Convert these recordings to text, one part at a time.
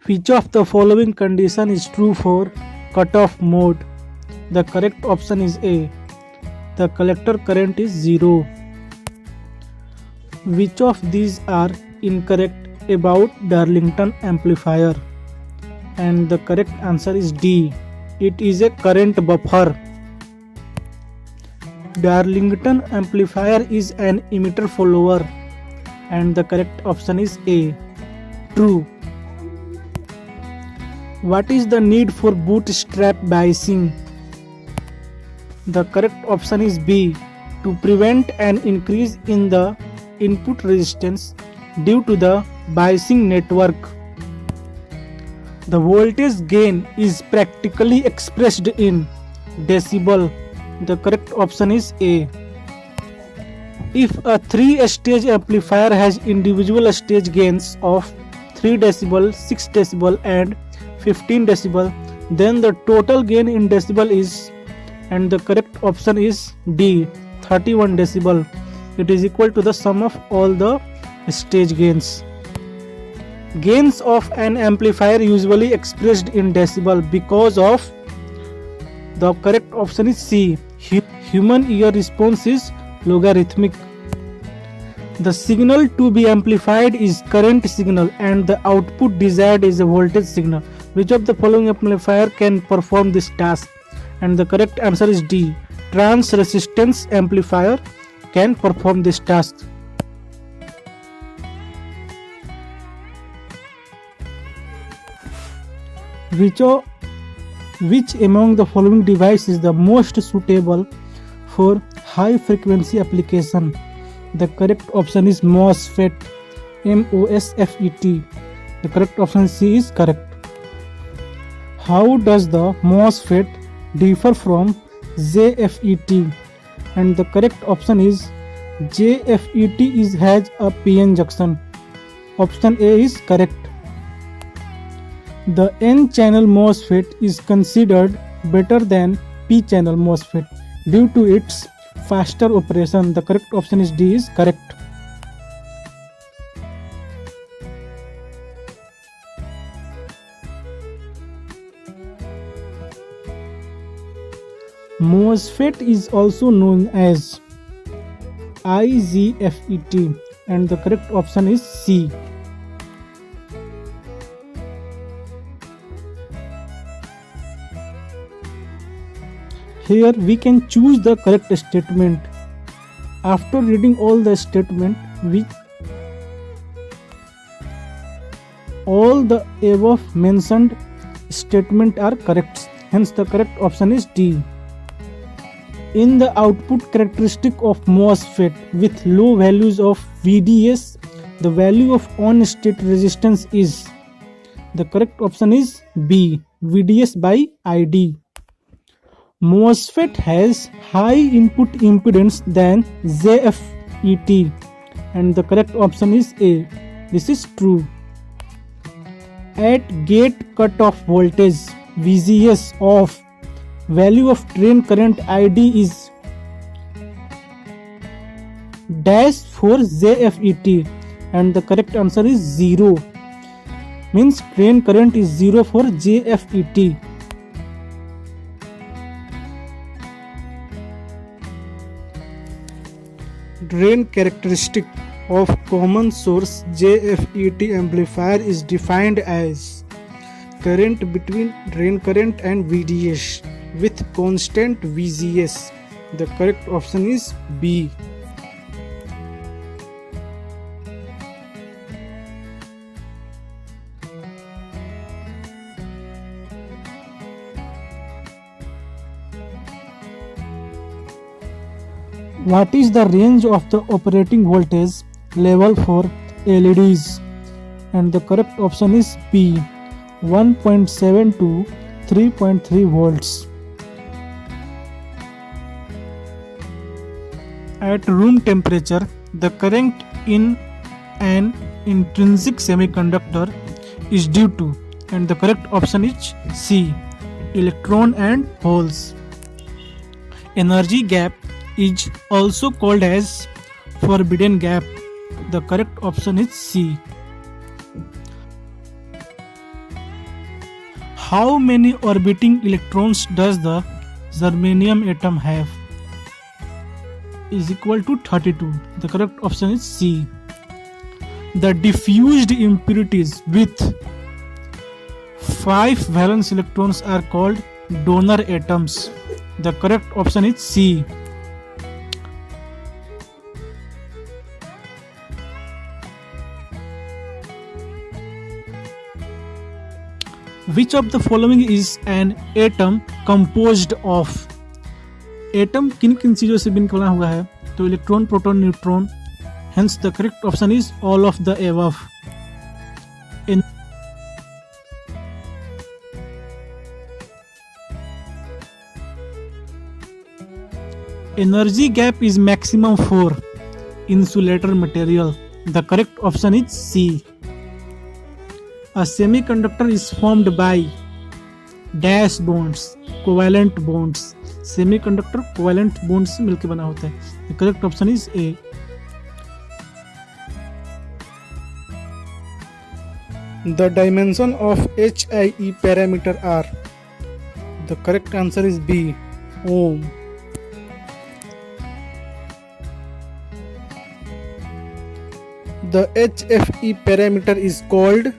Which of the following condition is true for cutoff mode? The correct option is A. The collector current is 0. Which of these are incorrect about Darlington amplifier? And the correct answer is D. It is a current buffer. Darlington amplifier is an emitter follower, and the correct option is A. True. What is the need for bootstrap biasing? The correct option is B. To prevent an increase in the input resistance due to the biasing network. The voltage gain is practically expressed in decibel. The correct option is A. If a 3-stage amplifier has individual stage gains of 3 decibel, 6 decibel and 15 decibel, then the total gain in decibel is, and the correct option is D, 31 decibel. It is equal to the sum of all the stage gains. Gains of an amplifier usually expressed in decibel because of, the correct option is C. Human ear response is logarithmic. The signal to be amplified is current signal and the output desired is a voltage signal. Which of the following amplifier can perform this task? And the correct answer is D. Trans resistance amplifier can perform this task. Which among the following device is the most suitable for high frequency application? The correct option is MOSFET. MOSFET. The correct option C is correct. How does the MOSFET differ from JFET? And the correct option is JFET has a PN junction. Option A is correct. The N-channel MOSFET is considered better than P-channel MOSFET due to its faster operation. The correct option is D is correct. MOSFET is also known as IGFET, and the correct option is C. Here we can choose the correct statement. After reading all the statement, all the above mentioned statement are correct. Hence the correct option is D. In the output characteristic of MOSFET with low values of VDS, the value of on-state resistance is, the correct option is B, VDS by ID. MOSFET has high input impedance than JFET, and the correct option is A. This is true. At gate cutoff voltage VGS of, value of drain current ID is dash for JFET, and the correct answer is 0. Means drain current is 0 for JFET. Drain characteristic of common source JFET amplifier is defined as current between drain current and VDS with constant VGS. The correct option is B. What is the range of the operating voltage level for LEDs? And the correct option is B, 1.7 to 3.3 volts. At room temperature, the current in an intrinsic semiconductor is due to, and the correct option is C, electron and holes. Energy gap is also called as forbidden gap. The correct option is C. How many orbiting electrons does the germanium atom have? Is equal to 32. The correct option is C. The diffused impurities with 5 valence electrons are called donor atoms. The correct option is C. Which of the following is an atom composed of? Atom किन किन चीजों से बना हुआ है? तो electron, proton, neutron. Hence the correct option is all of the above. Energy gap is maximum for insulator material. The correct option is C. A semiconductor is formed by dash bonds, covalent bonds. Semiconductor covalent bonds से मिलकर बना होता है. The correct option is A. The dimension of HIE parameter are. The correct answer is B. Ohm. The HFE parameter is called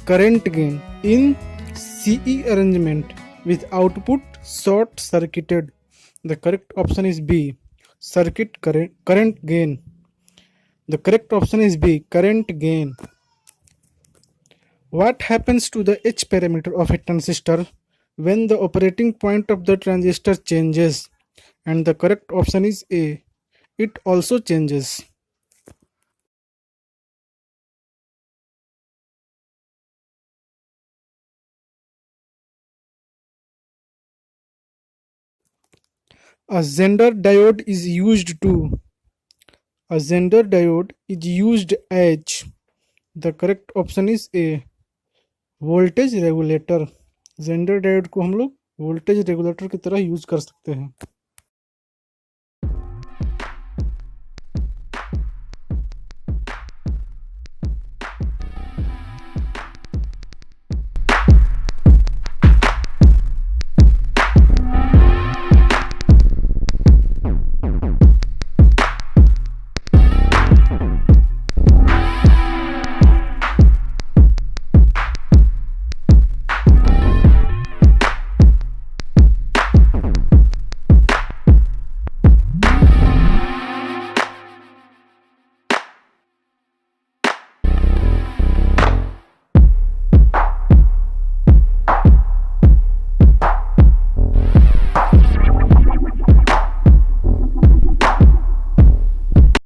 current gain in CE arrangement with output short circuited. The correct option is B. Circuit current gain. The correct option is B. Current gain. What happens to the H parameter of a transistor when the operating point of the transistor changes? And the correct option is A. It also changes. A Zener diode is used to. A Zener diode is used as. The correct option is A. Voltage regulator. Gender diode को हम लोग voltage regulator की तरह use कर सकते हैं.